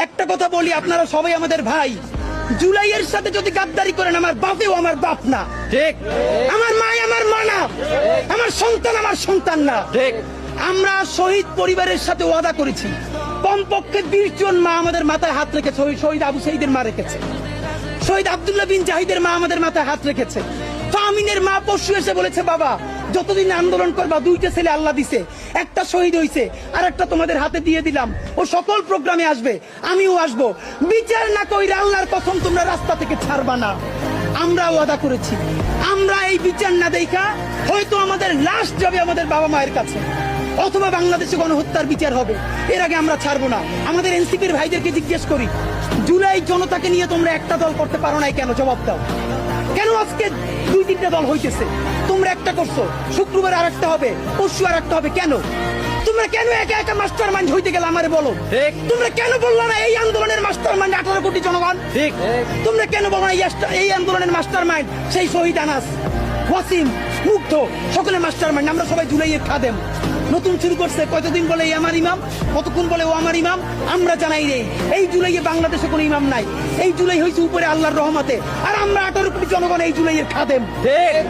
একটা কথা বলি, আপনারা সবাই আমাদের ভাই। জুলাইয়ের সাথে যদি গাদ্দারি করেন, আমার বাপেও আমার বাপ না, ঠিক। আমার মা আমার মা না, আমার সন্তান আমার সন্তান না, ঠিক। আমরা শহীদ পরিবারের সাথে ওয়াদা করেছি, কমপক্ষে 20 জন মা আমাদের মাথায় হাত রেখেছে। শহীদ আবু সাঈদের মা রেখেছে, শহীদ আব্দুল্লাহ বিন জাহিদের মা আমাদের মাথায় হাত রেখেছে। ফামিনের মা পরশু এসে বলেছে, বাবা যতদিন আন্দোলন করবা, 2টা ছেলে আল্লাহ দিছে, একটা শহীদ হইছে, আর একটা তোমাদের হাতে দিয়ে দিলাম, ও সকল প্রোগ্রামে আসবে, আমিও আসবো। বিচার না কইরা আল্লাহর কসম তোমরা রাস্তা থেকে ছাড়বা না। আমরা ওয়াদা করেছি, আমরা এই বিচার না দেখা হয়তো আমাদের লাশ যাবে আমাদের বাবা মায়ের কাছে, অথবা বাংলাদেশে গণহত্যার বিচার হবে। এর আগে আমরা ছাড়বো না। আমাদের এনসিপির ভাইদেরকে জিজ্ঞেস করি, জুলাই জনতাকে নিয়ে তোমরা একটা দল করতে পারো নাই কেন? জবাব দাও। কেন আজকে 2-3টা দল হইতেছে? তোমরা একটা করছো, শুক্রবার আর একটা হবে, পরশু আর একটা হবে, কেন? তোমরা কেন একা একা মাস্টার মাইন্ড হইতে গেলে আমারে বলো। তোমরা কেন বললো না এই আন্দোলনের মাস্টার মাইন্ড 18 কোটি জনগণ? ঠিক। তোমরা কেন বলো না এই আন্দোলনের মাস্টার মাইন্ড সেই শহীদ আনাস, ওয়াসিম, মুগ্ধ, সকলে মাস্টার মাইন্ড। আমরা সবাই জুলাইয়ের খাদেম। নতুন শুরু করছে, কতদিন বলে এই আমার ইমাম, কতক্ষণ বলে ও আমার ইমাম, আমরা জানাই রে এই জুলাইয়ে বাংলাদেশে কোনো ইমাম নাই। এই জুলাই হয়েছে উপরে আল্লাহর রহমতে, আর আমরা 18 কোটি জনগণ এই জুলাইয়ের খাদেম। ঠিক।